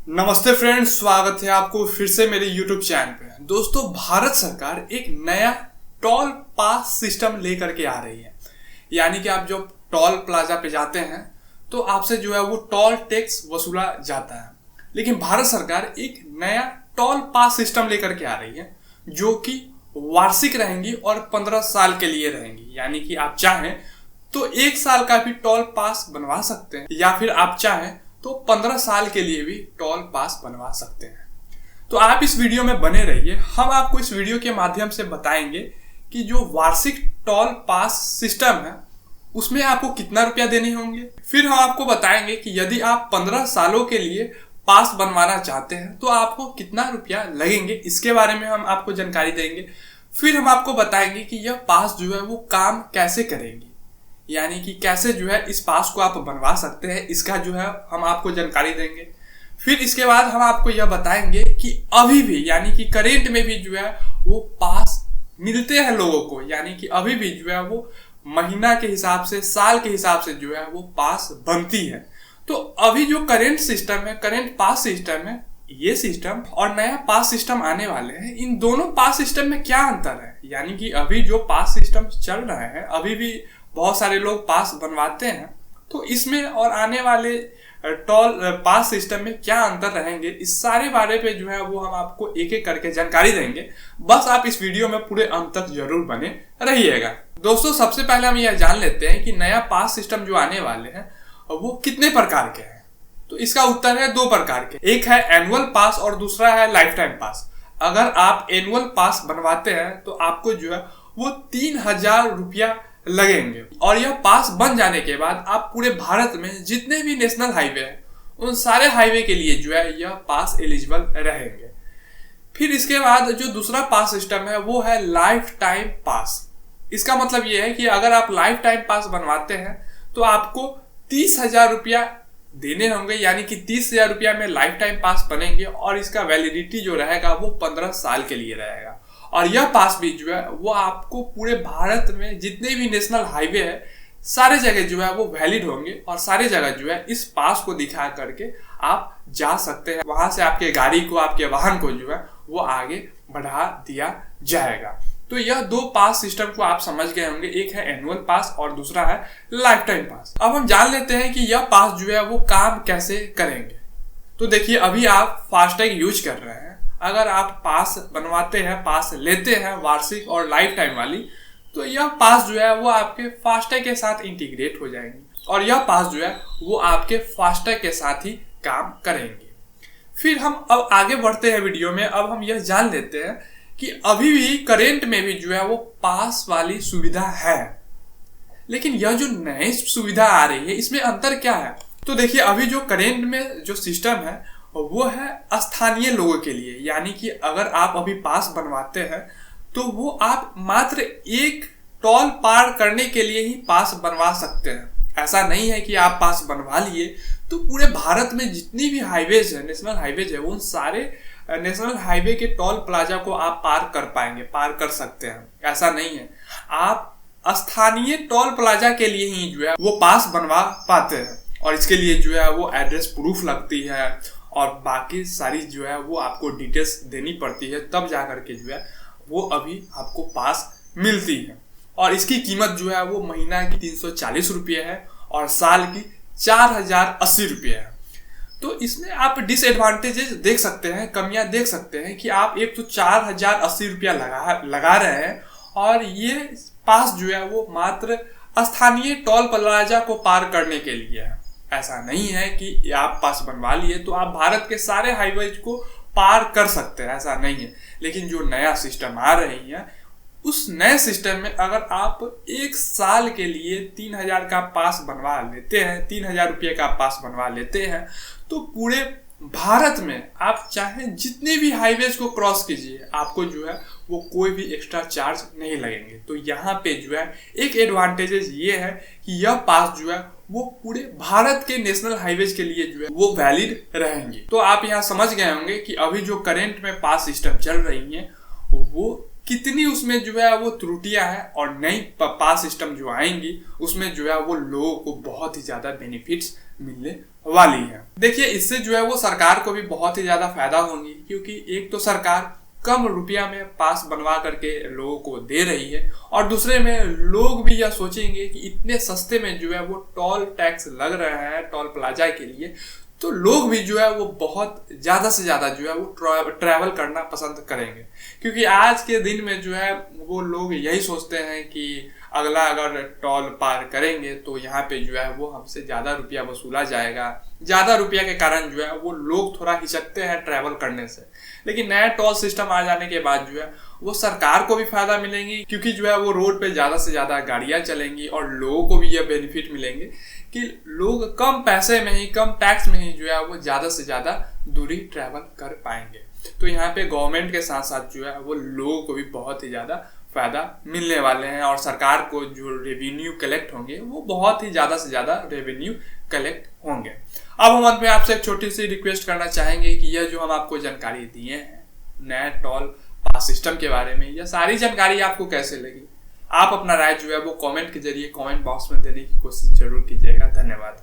नमस्ते फ्रेंड्स, स्वागत है आपको फिर से मेरे YouTube चैनल पे। दोस्तों, भारत सरकार एक नया टोल पास सिस्टम लेकर के आ रही है। यानी कि आप जब टोल प्लाजा पे जाते हैं तो आपसे जो है वो टोल टैक्स वसूला जाता है। लेकिन भारत सरकार एक नया टोल पास सिस्टम लेकर के आ रही है जो कि वार्षिक रहेंगी और 15 साल के लिए रहेंगी। यानी कि आप चाहें तो 1 साल का भी टोल पास बनवा सकते हैं या फिर आप चाहें तो 15 साल के लिए भी टोल पास बनवा सकते हैं। तो आप इस वीडियो में बने रहिए। हम आपको इस वीडियो के माध्यम से बताएंगे कि जो वार्षिक टोल पास सिस्टम है उसमें आपको कितना रुपया देने होंगे। फिर हम आपको बताएंगे कि यदि आप 15 सालों के लिए पास बनवाना चाहते हैं तो आपको कितना रुपया लगेंगे, इसके बारे में हम आपको जानकारी देंगे। फिर हम आपको बताएंगे कि यह पास जो है वो काम कैसे करेंगे, यानी कि कैसे जो है इस पास को आप बनवा सकते हैं, इसका जो है हम आपको जानकारी देंगे। फिर इसके बाद हम आपको यह बताएंगे कि अभी भी यानी कि करेंट में भी जो है वो पास मिलते हैं लोगों को, यानी कि अभी भी जो है वो महीना के हिसाब से, साल के हिसाब से जो है वो पास बनती है। तो अभी जो करेंट सिस्टम है, करेंट पास सिस्टम है, ये सिस्टम और नया पास सिस्टम आने वाले हैं, इन दोनों पास सिस्टम में क्या अंतर है। यानी कि अभी जो पास सिस्टम चल रहा है, अभी भी बहुत सारे लोग पास बनवाते हैं, तो इसमें और आने वाले टोल पास सिस्टम में क्या अंतर रहेंगे, इस सारे बारे पे जो है वो हम आपको एक एक करके जानकारी देंगे। बस आप इस वीडियो में पूरे अंत तक जरूर बने रहिएगा। दोस्तों, सबसे पहले हम यह जान लेते हैं कि नया पास सिस्टम जो आने वाले हैं वो कितने प्रकार के हैं। तो इसका उत्तर है 2 प्रकार के, एक है एनुअल पास और दूसरा है लाइफ टाइम पास। अगर आप एनुअल पास बनवाते हैं तो आपको जो है वो 3000 रुपया लगेंगे और यह पास बन जाने के बाद आप पूरे भारत में जितने भी नेशनल हाईवे हैं उन सारे हाईवे के लिए जो है यह पास एलिजिबल रहेंगे। फिर इसके बाद जो दूसरा पास सिस्टम है वो है लाइफ टाइम पास। इसका मतलब यह है कि अगर आप लाइफ टाइम पास बनवाते हैं तो आपको 30,000 रुपया देने होंगे, यानी कि 30,000 रुपया में लाइफ टाइम पास बनेंगे और इसका वैलिडिटी जो रहेगा वो 15 साल के लिए रहेगा। और यह पास भी जो है वो आपको पूरे भारत में जितने भी नेशनल हाईवे है सारे जगह जो है वो वैलिड होंगे और सारे जगह जो है इस पास को दिखा करके आप जा सकते हैं। वहां से आपके गाड़ी को, आपके वाहन को जो है वो आगे बढ़ा दिया जाएगा। तो यह 2 पास सिस्टम को आप समझ गए होंगे, एक है एनुअल पास और दूसरा है लाइफ टाइम पास। अब हम जान लेते हैं कि यह पास जो है वो काम कैसे करेंगे। तो देखिए, अभी आप फास्टैग यूज कर रहे हैं। अगर आप पास बनवाते हैं, पास लेते हैं वार्षिक और लाइफ टाइम वाली, तो यह पास जो है वो आपके फास्टैग के साथ इंटीग्रेट हो जाएंगे और यह पास जो है वो आपके फास्टैग के साथ ही काम करेंगे। फिर हम अब आगे बढ़ते हैं वीडियो में। अब हम यह जान लेते हैं कि अभी भी करेंट में भी जो है वो पास वाली सुविधा है, लेकिन यह जो नई सुविधा आ रही है इसमें अंतर क्या है। तो देखिए, अभी जो करेंट में जो सिस्टम है वो है स्थानीय लोगों के लिए। यानी कि अगर आप अभी पास बनवाते हैं तो वो आप मात्र एक टोल पार करने के लिए ही पास बनवा सकते हैं। ऐसा नहीं है कि आप पास बनवा लिए तो पूरे भारत में जितनी भी हाईवेज है, नेशनल हाईवेज है, उन सारे नेशनल हाईवे के टोल प्लाजा को आप पार कर पाएंगे, पार कर सकते हैं। ऐसा नहीं है, आप स्थानीय टोल प्लाजा के लिए ही जो है वो पास बनवा पाते हैं और इसके लिए जो है वो एड्रेस प्रूफ लगती है और बाकी सारी जो है वो आपको डिटेल्स देनी पड़ती है, तब जाकर के जो है वो अभी आपको पास मिलती है। और इसकी कीमत जो है वो महीना की 340 रुपये है और साल की 4080 रुपये है। तो इसमें आप डिसएडवांटेजेस देख सकते हैं, कमियां देख सकते हैं कि आप एक तो 4080 रुपया लगा रहे हैं और ये पास जो है वो मात्र स्थानीय टोल प्लाजा को पार करने के लिए है। ऐसा नहीं है कि आप पास बनवा लिए तो आप भारत के सारे हाईवे को पार कर सकते हैं, ऐसा नहीं है। लेकिन जो नया सिस्टम आ रही है उस नए सिस्टम में अगर आप 1 साल के लिए 3000 का पास बनवा लेते हैं, 3000 रुपये का पास बनवा लेते हैं, तो पूरे भारत में आप चाहे जितने भी हाईवेज को क्रॉस कीजिए, आपको जो है वो कोई भी एक्स्ट्रा चार्ज नहीं लगेंगे। तो यहाँ पे जो है एक एडवांटेजेस ये है कि यह पास जो है वो पूरे भारत के नेशनल हाईवेज के लिए जो है वो वैलिड रहेंगी। तो आप यहाँ समझ गए होंगे कि अभी जो करंट में पास सिस्टम चल रही है वो कितनी उसमें जो है वो त्रुटियां हैं और नई पास सिस्टम जो आएंगी उसमें जो है वो लोगों को बहुत ही ज्यादा बेनिफिट्स मिलने वाली है। देखिए इससे जो है वो सरकार को भी बहुत ही ज्यादा फायदा होंगी, क्योंकि एक तो सरकार कम रुपया में पास बनवा करके लोगों को दे रही है, और दूसरे में लोग भी यह सोचेंगे कि इतने सस्ते में जो है वो टोल टैक्स लग रहा है टोल प्लाजा के लिए, तो लोग भी जो है वो बहुत ज़्यादा से ज़्यादा जो है वो ट्रैवल करना पसंद करेंगे। क्योंकि आज के दिन में जो है वो लोग यही सोचते हैं कि अगला अगर टोल पार करेंगे तो यहाँ पे जो है वो हमसे ज़्यादा रुपया वसूला जाएगा। ज़्यादा रुपया के कारण जो है वो लोग थोड़ा हिचकते हैं ट्रैवल करने से। लेकिन नया टोल सिस्टम आ जाने के बाद जो है वो सरकार को भी फायदा मिलेंगी, क्योंकि जो है वो रोड पे ज़्यादा से ज़्यादा गाड़ियाँ चलेंगी और लोगों को भी यह बेनिफिट मिलेंगे कि लोग कम पैसे में ही, कम टैक्स में ही जो है वो ज़्यादा से ज़्यादा दूरी ट्रैवल कर पाएंगे। तो यहाँ पे गवर्नमेंट के साथ साथ जो है वो लोगों को भी बहुत ही ज़्यादा फायदा मिलने वाले हैं, और सरकार को जो रेवेन्यू कलेक्ट होंगे वो बहुत ही ज़्यादा से ज़्यादा रेवेन्यू कलेक्ट होंगे। अब हम अंत में आपसे एक छोटी सी रिक्वेस्ट करना चाहेंगे कि यह जो हम आपको जानकारी दिए हैं नया टोल पास सिस्टम के बारे में, यह सारी जानकारी आपको कैसे लगी? आप अपना राय जो है वो कमेंट के जरिए कमेंट बॉक्स में देने की कोशिश जरूर कीजिएगा। धन्यवाद।